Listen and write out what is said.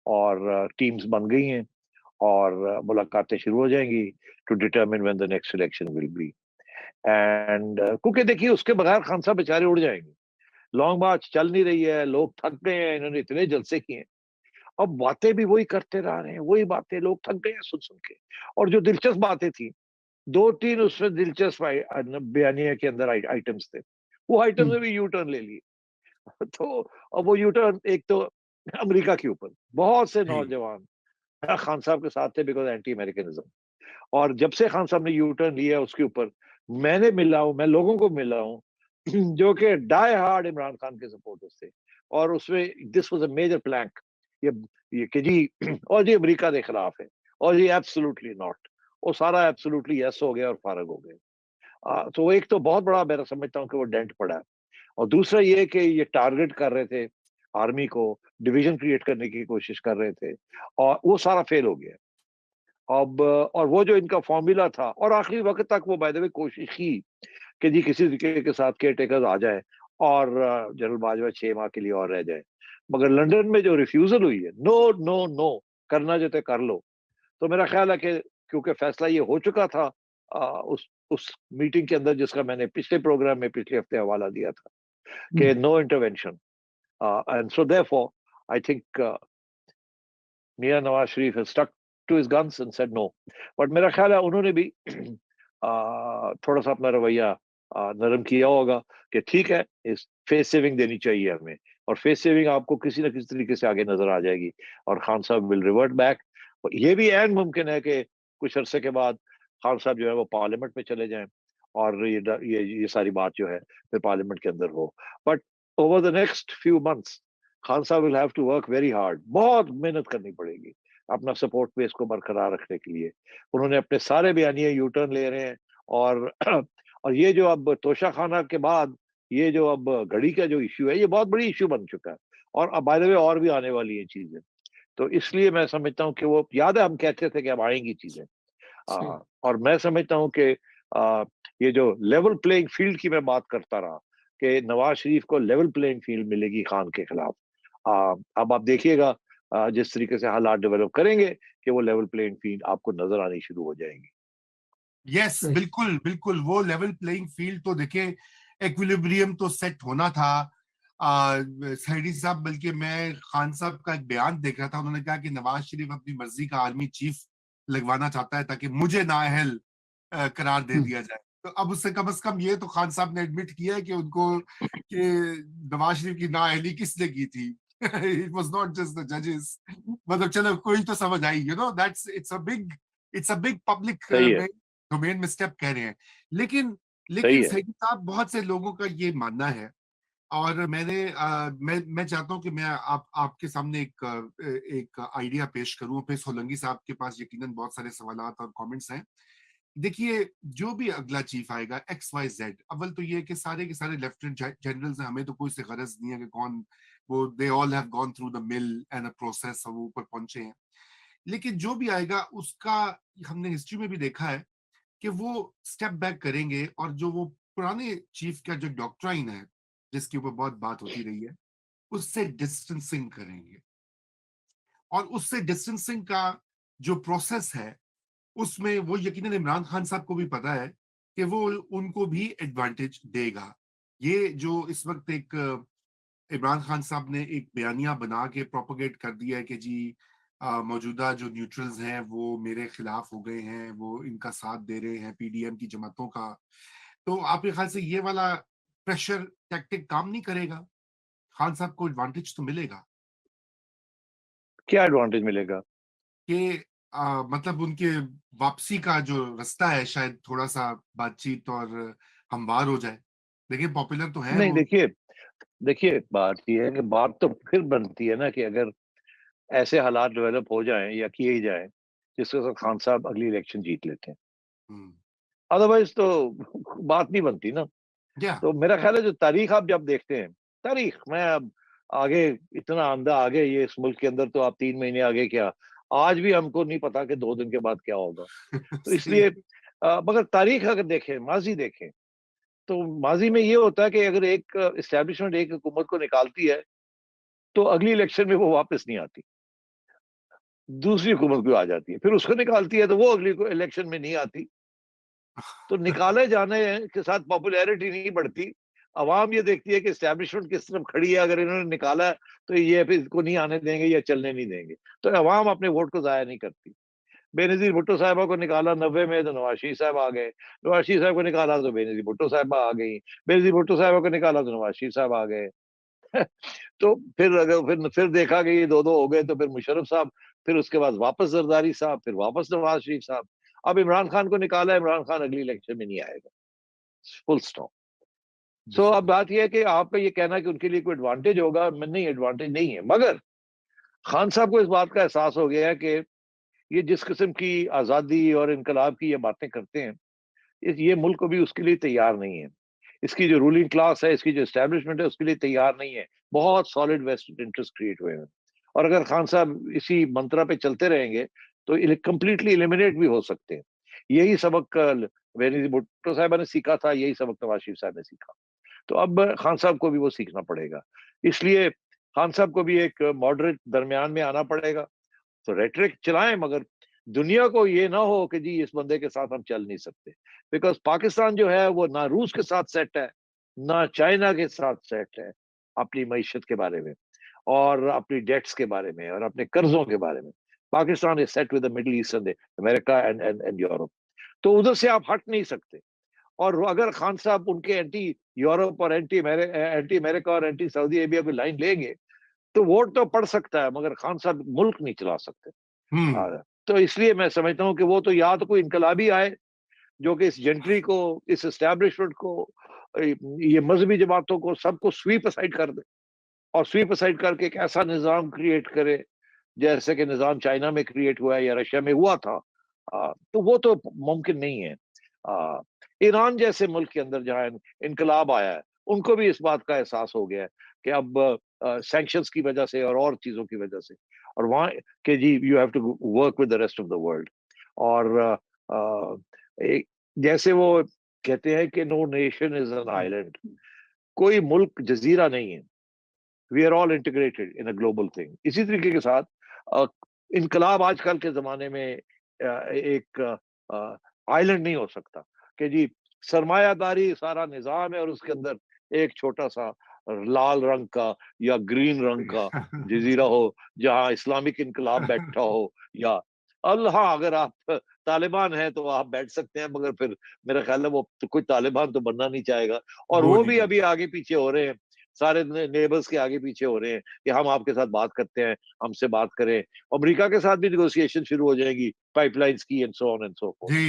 और टीम्स बन गई हैं और मुलाकातें शुरू हो जाएंगी to determine when the next election will be. And क्योंकि देखिए उसके बगैर खान साहब बेचारे उड़ जाएंगे। लॉन्ग मार्च चल नहीं रही है, लोग थक गए हैं, इन्होंने इतने जलसे किए हैं, अब बातें भी वही करते रह रहे हैं, वही बातें, लोग थक गए हैं सुन सुन के। और जो दिलचस्प बातें थी, दो तीन उसमें दिलचस्प बयानिया के अंदर आइटम्स थे, वो आइटम्स ने भी यू टर्न ले लिए। तो अब वो यू टर्न एक तो अमेरिका के ऊपर बहुत से जी। नौजवान खान साहब के साथ थे बिकॉज एंटी अमेरिकनिज्म। और जब से खान साहब ने यू टर्न लिया उसके ऊपर मैं लोगों को मिला हूँ जो कि डाई हार्ड इमरान खान के सपोर्टर्स थे। और उसमें this was a major plank, ये ये कि जी और जी अमेरिका के खिलाफ है, और जी एब्सोल्युटली नॉट, वो सारा एब्सोल्युटली यस हो गया और फारग हो गए। तो एक तो बहुत बड़ा मैं समझता हूँ कि वो डेंट पड़ा है। और दूसरा ये कि ये टारगेट कर रहे थे आर्मी को, डिवीजन क्रिएट करने की कोशिश कर रहे थे, और वो सारा फेल हो गया। अब और वो जो इनका फॉर्मूला था, और आखिरी वक्त तक वो बाय द वे कोशिश की कि जी किसी तरीके के साथ केयर टेकर्स आ जाए और जनरल बाजवा 6 माह के लिए और रह जाए। मगर लंदन में जो रिफ्यूजल हुई है, नो नो नो, करना जो थे कर लो। तो मेरा ख्याल है कि क्योंकि फैसला ये हो चुका था उस मीटिंग के अंदर, जिसका मैंने पिछले प्रोग्राम में पिछले हफ्ते हवाला दिया था कि no intervention, and so therefore I think मियां Nawaz Sharif has stuck to his guns and said no। But मेरा ख्याल है उन्होंने भी थोड़ा सा अपना रवैया नरम किया होगा कि ठीक है, इस फेस सेविंग देनी चाहिए हमें, और फेस सेविंग आपको किसी ना किसी तरीके से आगे नजर आ जाएगी और Khan sahab will revert back. ये भी एन मुमकिन है कि कुछ अरसे के बाद खान साहब जो है वो पार्लियामेंट में चले जाएं और ये सारी बात जो है फिर पार्लियामेंट के अंदर हो। But over the next few months Khan sahab will have to work very hard, बहुत मेहनत करनी पड़ेगी अपना सपोर्ट बेस को बरकरार रखने के लिए। उन्होंने अपने सारे बयानिए यू टर्न ले रहे हैं। और और ये जो अब तोशा खाना के बाद ये जो अब घड़ी का जो इश्यू है, ये बहुत बड़ी इश्यू बन चुका है, और अब बाय द वे और भी आने वाली है चीजें। तो इसलिए मैं समझता हूँ कि वो याद है हम कहते थे कि अब आएंगी चीजें। और मैं समझता हूँ कि ये जो लेवल प्लेइंग फील्ड की मैं बात करता रहा कि नवाज शरीफ को लेवल प्लेइंग फील्ड मिलेगी खान के खिलाफ। अब आप देखिएगा जिस तरीके से हालात डेवलप करेंगे कि वो लेवल प्लेइंग फील्ड आपको नजर आनी शुरू हो जाएंगी। यस, बिल्कुल बिल्कुल, वो लेवल प्लेइंग फील्ड तो देखे, एक्विलिब्रियम तो सेट होना था। सैडी साहब, बल्कि मैं खान साहब का एक बयान देख रहा था, उन्होंने कहा कि नवाज शरीफ अपनी मर्जी का आर्मी चीफ लगवाना चाहता है ताकि मुझे नाअहल करार दे दिया जाए। तो अब उससे कम से कम ये तो खान साहब ने एडमिट किया है कि उनको, कि नवाज शरीफ की नाअहली किसने की थी। It was not just the जजेस। मतलब चलो कोई तो समझ आई, that's it's a big public सही है। डोमेन में स्टेप कह रहे हैं। लेकिन सही लेकिन है। सैयद साहब, बहुत से लोगों का ये मानना है, और मैं चाहता हूं कि मैं आपके सामने एक आइडिया पेश करूं। फिर सोलंकी साहब के पास यकीनन बहुत सारे सवालात और कमेंट्स हैं। देखिए, जो भी अगला चीफ आएगा XYZ, अव्वल तो ये है कि सारे के सारे लेफ्टिनेंट जनरल्स हैं, हमें तो कोई से गरज नहीं है कि कौन वो, they all have gone through the mill and a process, और वो ऊपर पहुंचे हैं। लेकिन जो भी आएगा उसका हमने हिस्ट्री में भी देखा है कि वो स्टेप बैक करेंगे, और जो वो पुराने चीफ का जो डॉक्ट्राइन है, जिसके ऊपर बहुत बात होती रही है, उससे डिस्टेंसिंग करेंगे। और उससे डिस्टेंसिंग का जो प्रोसेस है, उसमें वो यकीनन इमरान खान साहब को भी पता है कि वो उनको भी एडवांटेज देगा। ये जो इस वक्त एक इमरान खान साहब ने एक बयानिया बना के प्रोपोगेट कर दिया है कि जी मौजूदा जो न्यूट्रल्स हैं वो मेरे खिलाफ हो गए हैं, वो इनका साथ दे रहे हैं PDM की जमातों का। तो आपके ख्याल से ये वाला प्रेशर टैक्टिक काम नहीं करेगा? खान साहब को एडवांटेज तो मिलेगा क्या एडवांटेज मिलेगा? कि मतलब उनके वापसी का जो रास्ता है, शायद थोड़ा सा बातचीत और हमवार हो जाए। देखिए, पॉपुलर तो है नहीं, वो। देखिए देखिए बात यह है कि बात तो फिर बनती है ना कि अगर ऐसे हालात डेवलप हो जाएं या किए ही जाएं जिसके साथ खान साहब अगली इलेक्शन जीत लेते हैं, हम्म। अदरवाइज तो बात नहीं बनती ना। या तो मेरा ख्याल है जो तारीख आप जब देखते हैं, तारीख मैं अब आगे इतना अंधा आगे ये इस मुल्क के अंदर, तो आप 3 महीने आगे क्या, आज भी हमको नहीं पता कि 2 दिन के बाद क्या होगा। तो सही। इसलिए मगर तारीख अगर देखें, माजी देखें, तो माजी में ये होता है कि अगर एक इस्टेब्लिशमेंट एक हुकूमत को निकालती है तो अगली इलेक्शन में वो वापस नहीं आती। दूसरी हुकूमत कोई आ जाती है, फिर उसको निकालती है, तो वो अगली को इलेक्शन में नहीं आती। तो निकाले जाने के साथ पॉपुलैरिटी नहीं बढ़ती। अवाम ये देखती है कि एस्टैब्लिशमेंट किस तरफ खड़ी है, अगर इन्होंने निकाला तो ये फिर इसको नहीं आने देंगे या चलने नहीं देंगे, तो अवाम अपने वोट को जाया नहीं करती। बेनजीर भुट्टो साहिबा को निकाला 90 में, तो नवाज शरीफ साहब आ गए। नवाज शरीफ साहब को निकाला तो बेनजीर भुट्टो साहिबा आ गई। बेनजीर भुट्टो साहिबा को निकाला तो नवाज शरीफ साहब आ गए। तो फिर अगर फिर देखा कि ये दो दो हो गए, तो फिर मुशर्रफ साहब, फिर उसके बाद वापस जरदारी साहब, फिर वापस नवाज शरीफ साहब। अब इमरान खान को निकाला, इमरान खान अगली इलेक्शन में नहीं आएगा, फुल स्टॉप। सो अब बात यह है कि आपका ये कहना कि उनके लिए कोई एडवांटेज होगा, नहीं, एडवांटेज नहीं है। मगर खान साहब को इस बात का एहसास हो गया है कि ये जिस किस्म की आज़ादी और इनकलाब की ये बातें करते हैं, ये मुल्क अभी उसके लिए तैयार नहीं है। इसकी जो रूलिंग क्लास है, इसकी जो एस्टेब्लिशमेंट है, उसके लिए तैयार नहीं है। बहुत सॉलिड वेस्टेड इंटरेस्ट क्रिएट हुए हैं, और अगर खान साहब इसी मंत्रा पे चलते रहेंगे तो कंप्लीटली एलिमिनेट भी हो सकते हैं। यही सबक बेनजीर भुट्टो साहबा ने सीखा था, यही सबक नवाज शरीफ साहब ने सीखा। तो अब खान साहब को भी वो सीखना पड़ेगा। इसलिए खान साहब को भी एक मॉडरेट दरमियान में आना पड़ेगा। तो रेटरिक चलाएं, मगर दुनिया को ये ना हो कि जी इस बंदे के साथ हम चल नहीं सकते। बिकॉज पाकिस्तान जो है वो ना रूस के साथ सेट है, ना चाइना के साथ सेट है अपनी मईशत के बारे में, और अपनी डेट्स के बारे में, और अपने कर्जों के बारे में। Pakistan is set with the middle east and America and Europe. तो उधर से आप हट नहीं सकते। और अगर खान साहब उनके एंटी यूरोप और एंटी अमेरिका और एंटी सऊदी अरेबिया की लाइन लेंगे, तो वोट तो पड़ सकता है, मगर खान साहब मुल्क नहीं चला सकते। तो इसलिए मैं समझता हूँ कि वो तो या तो कोई इनकलाबी आए जो कि इस जेंट्री को, इस एस्टैब्लिशमेंट को, ये मजहबी जमातों को, सबको स्वीप असाइड कर दे, और स्वीप असाइड करके एक ऐसा निज़ाम क्रिएट करे जैसे कि निज़ाम चाइना में क्रिएट हुआ है या रशिया में हुआ था। तो वो तो मुमकिन नहीं है। ईरान जैसे मुल्क के अंदर जहाँ इनकलाब आया है, उनको भी इस बात का एहसास हो गया है कि अब सैंक्शंस की वजह से और चीजों की वजह से, और वहाँ के जी you have to work with the rest of the world. और एक जैसे वो कहते हैं कि no nation is an island, कोई मुल्क जजीरा नहीं है। We are all integrated in a global thing. इसी तरीके के साथ इनकलाब आजकल के जमाने में एक आइलैंड नहीं हो सकता कि जी सरमायादारी सारा निजाम है और उसके अंदर एक छोटा सा लाल रंग का या ग्रीन रंग का जजीरा हो जहां इस्लामिक इनकलाब बैठा हो, या अल्लाह, अगर आप तालिबान हैं तो आप बैठ सकते हैं, मगर फिर मेरा ख्याल है वो तो कोई तालिबान तो बनना नहीं चाहेगा। और वो वो नहीं भी कर अभी आगे पीछे हो रहे हैं, सारे नेबर्स के आगे पीछे हो रहे हैं कि हम आपके साथ बात करते हैं, हमसे बात करें। अमेरिका के साथ भी निगोशिएशन शुरू हो जाएगी पाइपलाइंस की, and so on and so forth. Ji